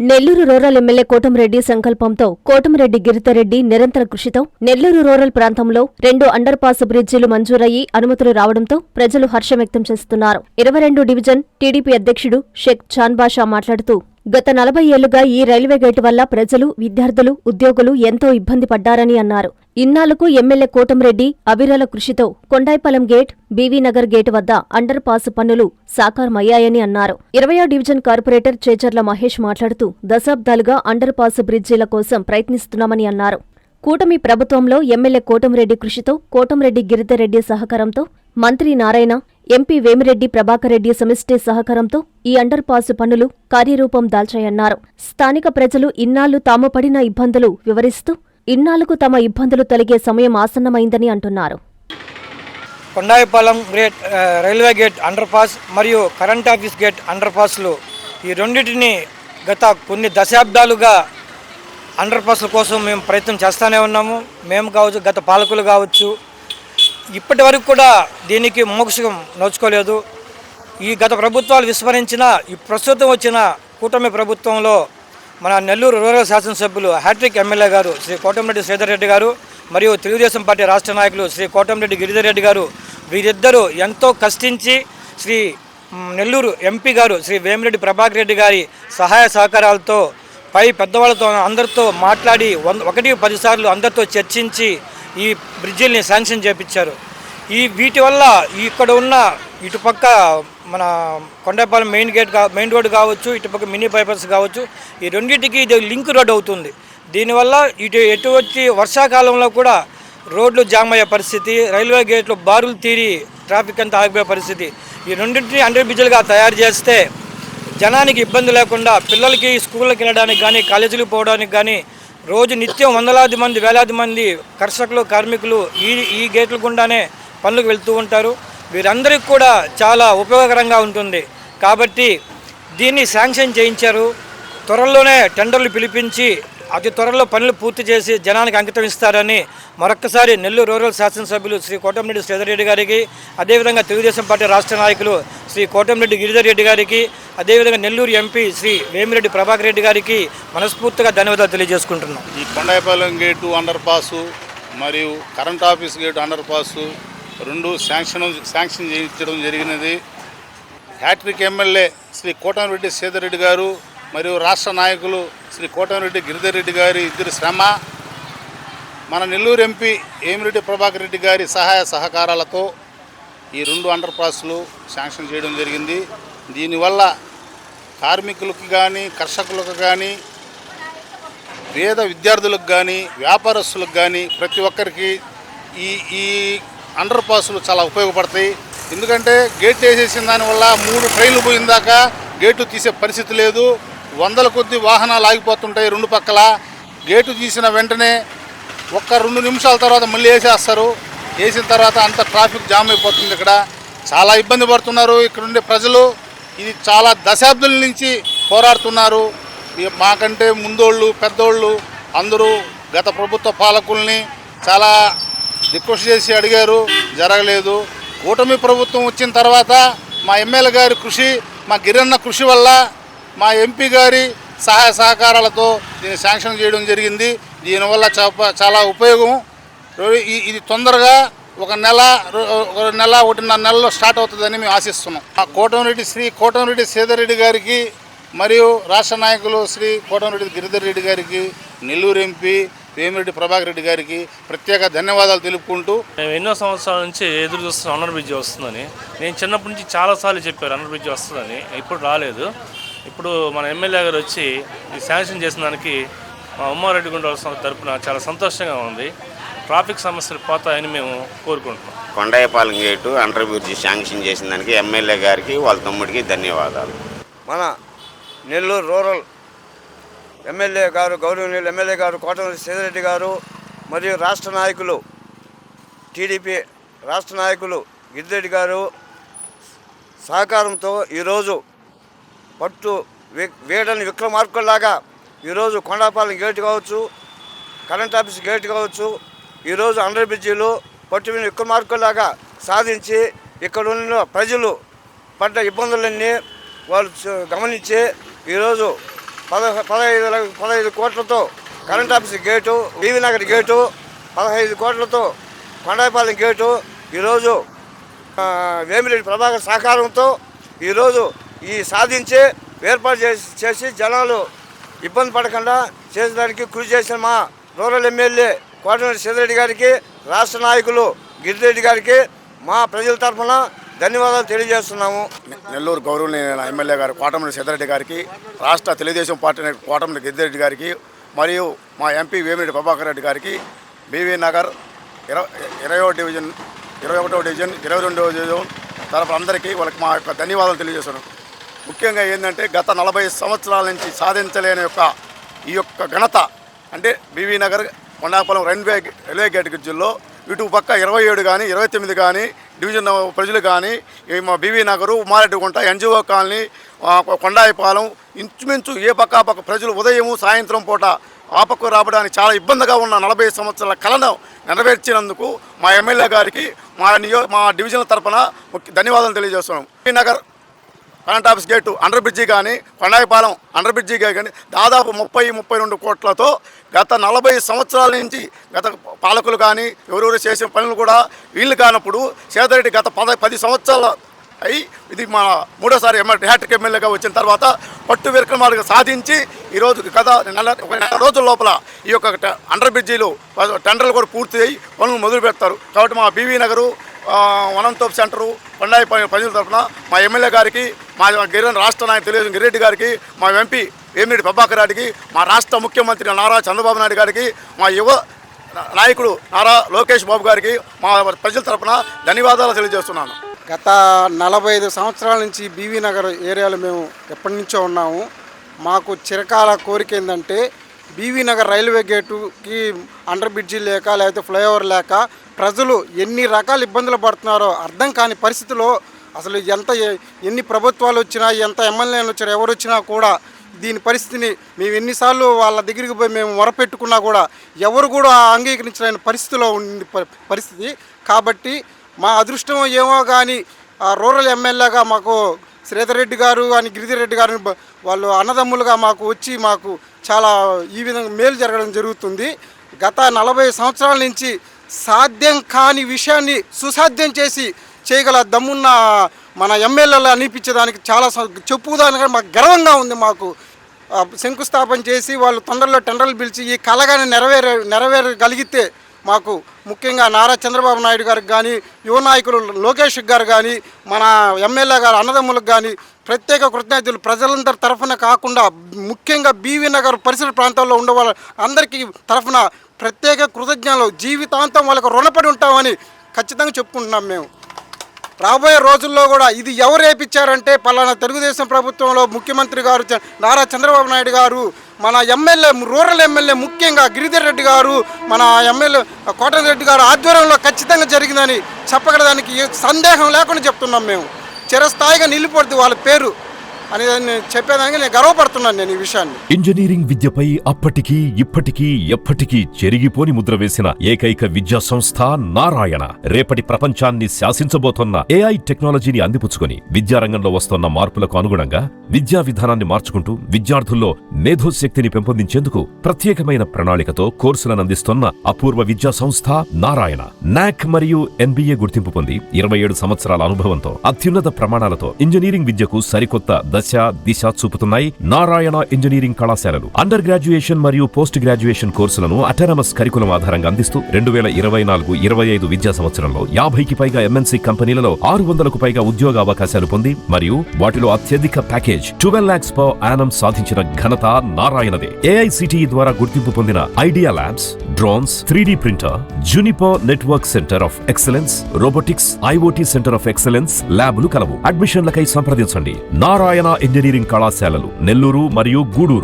Nellore rural MLA Kotamreddy సంకల్పంతో కోటంరెడ్డి గిరితారెడ్డి నిరంతర కృషితో నెల్లూరు రూరల్ ప్రాంతంలో 2 అండర్ పాస్ బ్రిడ్జిలు మంజూరయ్యి అనుమతులు రావడంతో ప్రజలు హర్షం వ్యక్తం చేస్తున్నారు. 22 డివిజన్ టీడీపీ అధ్యక్షుడు షేక్ చాన్ బాషా మాట్లాడుతూ గత 40 ఏళ్లుగా ఈ రైల్వే గేటు వల్ల ప్రజలు, విద్యార్థులు, ఉద్యోగులు ఎంతో ఇబ్బంది పడ్డారని అన్నారు. ఇన్నాళ్లకు ఎమ్మెల్యే కోటంరెడ్డి అవిరల కృషితో Kondayipalem gate, BV Nagar gate వద్ద అండర్ పాస్ పనులు సాకారమయ్యాయని అన్నారు. 20వ డివిజన్ కార్పొరేటర్ చేచర్ల మహేష్ మాట్లాడుతూ దశాబ్దాలుగా అండర్ పాస్ బ్రిడ్జిల కోసం ప్రయత్నిస్తున్నామని అన్నారు. కూటమి ప్రభుత్వంలో ఎమ్మెల్యే కోటంరెడ్డి కృషితో కోటంరెడ్డి గిరితారెడ్డి సహకారంతో మంత్రి నారాయణ, ఎంపీ వేమిరెడ్డి ప్రభాకర్రెడ్డి సమిష్టి సహకారంతో ఈ అండర్ పాస్ పనులు కార్యరూపం దాల్చాయన్నారు. స్థానిక ప్రజలు ఇన్నాళ్లు తాము పడిన ఇబ్బందులు వివరిస్తూ ఇన్నాళ్లకు తమ ఇబ్బందులు తొలగే సమయం ఆసన్నమైందని అంటున్నారు. Kondayipalem railway gate under pass మరియు కరెంట్ ఆఫీస్ గేట్ అండర్ పాస్లు ఈ రెండింటిని గత కొన్ని దశాబ్దాలుగా అండర్ పాస్ల కోసం మేము ప్రయత్నం చేస్తూనే ఉన్నాము. మేము కావచ్చు, గత పాలకులు కావచ్చు, ఇప్పటి వరకు కూడా దీనికి మోక్షం నోచుకోలేదు. ఈ గత ప్రభుత్వాలు విస్మరించిన ఈ ప్రస్తుతం వచ్చిన కూటమి ప్రభుత్వంలో మన నెల్లూరు రూరల్ శాసనసభ్యులు హ్యాట్రిక్ ఎమ్మెల్యే గారు శ్రీ కోటంరెడ్డి శ్రీధర్ రెడ్డి గారు మరియు తెలుగుదేశం పార్టీ రాష్ట్ర నాయకులు శ్రీ కోటంరెడ్డి గిరిధర్ రెడ్డి గారు వీరిద్దరూ ఎంతో కష్టించి శ్రీ నెల్లూరు ఎంపీ గారు శ్రీ వేమిరెడ్డి ప్రభాకర్ రెడ్డి గారి సహాయ సహకారాలతో పై పెద్దవాళ్ళతో అందరితో మాట్లాడి 1-10 సార్లు అందరితో చర్చించి ఈ బ్రిడ్జిల్ని శాంక్షన్ చేపించారు. వీటి వల్ల ఇక్కడ ఉన్న ఇటుపక్క మన కొండాయిపాలెం మెయిన్ రోడ్డు కావచ్చు, ఇటుపక్క మినీ బైపాస్ కావచ్చు, ఈ రెండింటికి ఇది లింక్ రోడ్ అవుతుంది. దీనివల్ల ఎటువంటి వర్షాకాలంలో కూడా రోడ్లు జామ్ అయ్యే పరిస్థితి, రైల్వే గేట్లు బారులు తీరి ట్రాఫిక్ అంతా ఆగిపోయే పరిస్థితి. ఈ రెండింటిని అండర్ బ్రిడ్జిలుగా తయారు చేస్తే జనానికి ఇబ్బంది లేకుండా పిల్లలకి స్కూళ్ళకి వెళ్ళడానికి కానీ, కాలేజీలకు పోవడానికి కానీ రోజు నిత్యం వందలాది మంది, వేలాది మంది కర్షకులు, కార్మికులు ఈ గేట్ల గుండానే పనులకు వెళ్తూ ఉంటారు. వీరందరికీ కూడా చాలా ఉపయోగకరంగా ఉంటుంది. కాబట్టి దీన్ని శాంక్షన్ చేయించారు. త్వరలోనే టెండర్లు పిలిపించి అతి త్వరలో పనులు పూర్తి చేసి జనానికి అంకితం ఇస్తారని మరొక్కసారి నెల్లూరు రూరల్ శాసనసభ్యులు శ్రీ కోటంరెడ్డి శ్రీధర్ రెడ్డి గారికి, అదేవిధంగా తెలుగుదేశం పార్టీ రాష్ట్ర నాయకులు శ్రీ కోటంరెడ్డి గిరిధర్ రెడ్డి గారికి, అదేవిధంగా నెల్లూరు ఎంపీ శ్రీ వేమిరెడ్డి ప్రభాకర్ రెడ్డి గారికి మనస్ఫూర్తిగా ధన్యవాదాలు తెలియజేసుకుంటున్నాం. ఈ కొండాయిపాలెం గేటు అండర్ పాసు మరియు current office gate under pass 2 sanction చేయించడం జరిగినది. హ్యాట్రిక్ ఎమ్మెల్యే శ్రీ కోటంరెడ్డి శ్రీధర్ రెడ్డి గారు మరియు రాష్ట్ర నాయకులు శ్రీ కోటంరెడ్డి గిరిధర్ రెడ్డి గారి ఇద్దరి శ్రమ, మన నెల్లూరు ఎంపీ వేమిరెడ్డి ప్రభాకర్ రెడ్డి గారి సహాయ సహకారాలతో ఈ 2 అండర్ పాస్లు శాంక్షన్ చేయడం జరిగింది. దీనివల్ల కార్మికులకు కానీ, కర్షకులకు కానీ, పేద విద్యార్థులకు కానీ, వ్యాపారస్తులకు కానీ ప్రతి ఒక్కరికి ఈ అండర్ పాస్లు చాలా ఉపయోగపడతాయి. ఎందుకంటే గేట్ వేసేసిన దానివల్ల 3 ట్రైన్లు పోయిందాక గేటు తీసే పరిస్థితి లేదు. వందల కొద్ది వాహనాలు ఆగిపోతుంటాయి 2 పక్కల. గేటు తీసిన వెంటనే 1-2 నిమిషాల తర్వాత మళ్ళీ వేసేస్తారు. వేసిన తర్వాత అంత ట్రాఫిక్ జామ్ అయిపోతుంది. ఇక్కడ చాలా ఇబ్బంది పడుతున్నారు ఇక్కడ ఉండే ప్రజలు. ఇది చాలా దశాబ్దాల నుంచి పోరాడుతున్నారు. మాకంటే ముందోళ్ళు, పెద్దోళ్ళు అందరూ గత ప్రభుత్వ పాలకుల్ని చాలా రిక్వెస్ట్ చేసి అడిగారు, జరగలేదు. కూటమి ప్రభుత్వం వచ్చిన తర్వాత మా ఎమ్మెల్యే గారి కృషి, మా గిరన్న కృషి వల్ల, మా ఎంపీ గారి సహాయ సహకారాలతో దీన్ని శాంక్షన్ చేయడం జరిగింది. దీనివల్ల చాలా ఉపయోగం. ఇది తొందరగా 1 నెల 1.5 నెలలో స్టార్ట్ అవుతుందని మేము ఆశిస్తున్నాం. శ్రీ కోటంరెడ్డి శ్రీధర్ రెడ్డి గారికి మరియు రాష్ట్ర నాయకులు శ్రీ కోటంరెడ్డి గిరిధర్ రెడ్డి గారికి, నెల్లూరు ఎంపీ వేమిరెడ్డి ప్రభాకర్ రెడ్డి గారికి ప్రత్యేక ధన్యవాదాలు తెలుపుకుంటూ, మేము ఎన్నో సంవత్సరాల నుంచి ఎదురు చూస్తున్నాం అండర్ బ్రిడ్జి వస్తుందని. నేను చిన్నప్పటి నుంచి చాలాసార్లు చెప్పారు అండర్ బ్రిడ్జి వస్తుందని, ఇప్పుడు రాలేదు. ఇప్పుడు మన ఎమ్మెల్యే గారు వచ్చి ఈ శాంక్షన్ చేసిన దానికి మా ఉమ్మారెడ్డి గుండ తరఫున చాలా సంతోషంగా ఉంది. ట్రాఫిక్ సమస్యలు పోతాయని మేము కోరుకుంటున్నాం. Kondayipalem gate under bridge sanction చేసిన దానికి ఎమ్మెల్యే గారికి, వాళ్ళ తమ్ముడికి ధన్యవాదాలు. మన నెల్లూరు రూరల్ ఎమ్మెల్యే గారు, గౌరవనీయులు ఎమ్మెల్యే గారు కోటంరెడ్డి శ్రీధర్ రెడ్డి గారు మరియు రాష్ట్ర నాయకులు, టీడీపీ రాష్ట్ర నాయకులు గిరిరెడ్డి గారు సహకారంతో ఈరోజు పట్టు వేడని విక్రమార్కుల్లాగా ఈరోజు కొండాపాలెం గేటు కావచ్చు, కరెంట్ ఆఫీస్ గేటు కావచ్చు, ఈరోజు అండర్ బ్రిడ్జీలు పట్టు విక్రమార్కుల్లాగా సాధించి ఇక్కడ ఉన్న ప్రజలు పడ్డ ఇబ్బందులన్నీ వాళ్ళు గమనించి ఈరోజు 15 కోట్లతో current office gate, BV Nagar gate, 15 కోట్లతో కొండాయిపాలెం గేటు, ఈరోజు వేమిరెడ్డి ప్రభాకర్ సహకారంతో ఈరోజు ఈ సాధించి ఏర్పాటు చేసి జనాలు ఇబ్బంది పడకుండా చేసేదానికి కృషి చేసిన మా రూరల్ ఎమ్మెల్యే కోటమిరెడ్డి సీతారెడ్డి గారికి, రాష్ట్ర నాయకులు గిరిరెడ్డి గారికి మా ప్రజల తరఫున ధన్యవాదాలు తెలియజేస్తున్నాము. నెల్లూరు గౌరవనీయ ఎమ్మెల్యే గారు కోటమిరెడ్డి సీతారెడ్డి గారికి, రాష్ట్ర తెలుగుదేశం పార్టీ కోటమిరెడ్డి గిరిరెడ్డి గారికి మరియు మా ఎంపీ వేమిరెడ్డి ప్రభాకర్ రెడ్డి గారికి, బీవీ నగర్ 21వ డివిజన్ 22వ డివిజన్ తరఫున అందరికీ వాళ్ళకి మా యొక్క ధన్యవాదాలు తెలియజేస్తున్నాం. ముఖ్యంగా ఏంటంటే గత 40 సంవత్సరాల నుంచి సాధించలేని ఈ యొక్క ఘనత అంటే బీవీ నగర్ కొండాయిపాలెం రైల్వే గేట్ బ్రిడ్జిల్లో ఇటు పక్క 27 కానీ 29 కానీ డివిజన్ ప్రజలు కానీ మా బీవీ నగరు, ఉమారెడ్డిగుంట, ఎన్జిఓ కాలనీ, కొండాయిపాలెం ఇంచుమించు ఏ పక్క పక్క ప్రజలు ఉదయం సాయంత్రం పూట ఆ పక్క రావడానికి చాలా ఇబ్బందిగా ఉన్న 40 సంవత్సరాల కళను నెరవేర్చినందుకు మా ఎమ్మెల్యే గారికి మా డివిజన్ తరఫున ధన్యవాదాలు తెలియజేస్తున్నాం. BV Nagar current office gate under bridge కానీ, కొండాయిపాలెం అండర్ బ్రిడ్జి కానీ దాదాపు 30-32 కోట్లతో గత 40 సంవత్సరాల నుంచి గత పాలకులు కానీ ఎవరెవరు చేసిన పనులు కూడా వీళ్ళు కానప్పుడు సీతారెడ్డి గత 10 సంవత్సరాలు అయి ఇది మా 3వ హ్యాట్రిక్ ఎమ్మెల్యేగా వచ్చిన తర్వాత పట్టు విక్రమాలుగా సాధించి ఈరోజు గత ఒక నెల రోజుల లోపల ఈ యొక్క అండర్ బ్రిడ్జీలు టెండర్లు కూడా పూర్తి అయ్యి పనులు మొదలు పెడతారు. కాబట్టి మా బీవీ నగరు, వనంతోప్ సెంటరు, కొండాయిపాలెం ప్రజల తరఫున మా ఎమ్మెల్యే గారికి, మా రాష్ట్ర నాయకులు తెలుగుదేశం గిరిరెడ్డి గారికి, మా ఎంపీ వేమిరెడ్డి ప్రభాకర్ రెడ్డికి, మా రాష్ట్ర ముఖ్యమంత్రి నారా చంద్రబాబు నాయుడు గారికి, మా యువ నాయకుడు నారా లోకేష్ బాబు గారికి మా ప్రజల తరఫున ధన్యవాదాలు తెలియజేస్తున్నాను. గత 45 సంవత్సరాల నుంచి బీవీ నగర్ ఏరియాలో మేము ఎప్పటి నుంచో ఉన్నాము. మాకు చిరకాల కోరిక ఏంటంటే బీవీ నగర్ రైల్వే గేటుకి అండర్ బ్రిడ్జి లేక లేకపోతే ఫ్లైఓవర్ లేక ప్రజలు ఎన్ని రకాల ఇబ్బందులు పడుతున్నారో అర్థం కాని పరిస్థితిలో అసలు ఎన్ని ప్రభుత్వాలు వచ్చినా, ఎంత ఎమ్మెల్యేలు వచ్చినా, ఎవరు వచ్చినా కూడా దీని పరిస్థితిని మేము ఎన్నిసార్లు వాళ్ళ దగ్గరికి పోయి మేము మొరపెట్టుకున్నా కూడా ఎవరు కూడా అంగీకరించలేని పరిస్థితిలో ఉంది పరిస్థితి. కాబట్టి మా అదృష్టం ఏమో కానీ రూరల్ ఎమ్మెల్యేగా మాకు శ్రీధర్రెడ్డి గారు అని గిరిరెడ్డి గారు వాళ్ళు అన్నదమ్ములుగా మాకు వచ్చి మాకు చాలా ఈ విధంగా మేలు జరగడం జరుగుతుంది. గత 40 సంవత్సరాల నుంచి సాధ్యం కాని విషయాన్ని సుసాధ్యం చేయగల దమ్మున్న మన ఎమ్మెల్యేలు అనిపించేదానికి చాలా చెప్పుదానికి మాకు గర్వంగా ఉంది. మాకు శంకుస్థాపన చేసి వాళ్ళు తొందరలో టెండర్లు పిలిచి ఈ కళగానే నెరవేరగలిగితే మాకు ముఖ్యంగా నారా చంద్రబాబు నాయుడు గారికి కానీ, యువ నాయకులు లోకేష్ గారు కానీ, మన ఎమ్మెల్యే గారు అన్నదమ్ములకు కానీ ప్రత్యేక కృతజ్ఞతలు ప్రజలందరి తరఫున కాకుండా ముఖ్యంగా బీవీ నగర్ పరిసర ప్రాంతాల్లో ఉండే వాళ్ళ అందరికీ తరఫున ప్రత్యేక కృతజ్ఞతలు జీవితాంతం వాళ్ళకు రుణపడి ఉంటామని ఖచ్చితంగా చెప్పుకుంటున్నాం. మేము రాబోయే రోజుల్లో కూడా ఇది ఎవరు వేయించారంటే పలానా తెలుగుదేశం ప్రభుత్వంలో ముఖ్యమంత్రి గారు నారా చంద్రబాబు నాయుడు గారు, మన ఎమ్మెల్యే రూరల్ ఎమ్మెల్యే ముఖ్యంగా గిరిధర్ గారు, మన ఎమ్మెల్యే కోటమిరెడ్డి గారు ఆధ్వర్యంలో ఖచ్చితంగా జరిగిందని చెప్పగలదానికి సందేహం లేకుండా చెప్తున్నాం. మేము చిరస్థాయిగా నిలిపొద్దు వాళ్ళ పేరు అని చెప్పేదానికి నేను గర్వపడుతున్నాను నేను ఈ విషయాన్ని. ఇంజనీరింగ్ విద్యపై అప్పటికీ ఇప్పటికీ ఎప్పటికీ చెరిగిపోని ముద్ర వేసిన ఏకైక విద్యా సంస్థ నారాయణ రేపటి ప్రపంచాన్ని శాసించబోతున్న ఏఐ టెక్నాలజీని అందిపుచ్చుకొని విద్యారంగంలో వస్తున్న మార్పులకు అనుగుణంగా విద్యా విధానాన్ని మార్చుకుంటూ విద్యార్థుల్లో మేధోశక్తిని పెంపొందించేందుకు ప్రత్యేకమైన ప్రణాళికతో కోర్సులను అందిస్తున్న అపూర్వ విద్యా సంస్థ నారాయణ. నాక్ మరియు NBA గుర్తింపు పొంది 27 సంవత్సరాల అనుభవంతో అత్యున్నత ప్రమాణాలతో ఇంజనీరింగ్ విద్యకు సరికొత్త దిశ చూపుతున్నాయి నారాయణ ఇంజనీరింగ్ కళాశాలలు. అండర్ గ్రాడ్యుయేషన్ మరియు పోస్ట్ గ్రాడ్యుయేషన్ కోర్సులను అటానమస్ కరికులం ఆధారంగా అందిస్తూ 2024-25 విద్యా సంవత్సరంలో 50కి పైగా MNC కంపెనీలలో 600కు పైగా ఉద్యోగ అవకాశాలు పొంది మరియు వాటిలో అత్యధిక ప్యాకేజ్ 12 lakhs per annum సాధించిన ఘనత నారాయణదే. AICTE ద్వారా గుర్తింపు పొందిన idea labs, drones, 3D printer, Juniper network centre of excellence, robotics, IoT centre of excellence ల్యాబులు కలవు. అడ్మిషన్లకై సంప్రదించండి. నారాయణ ఇంజనీరింగ్ కళాశాలలు నెల్లూరు మరియు గూడూరు.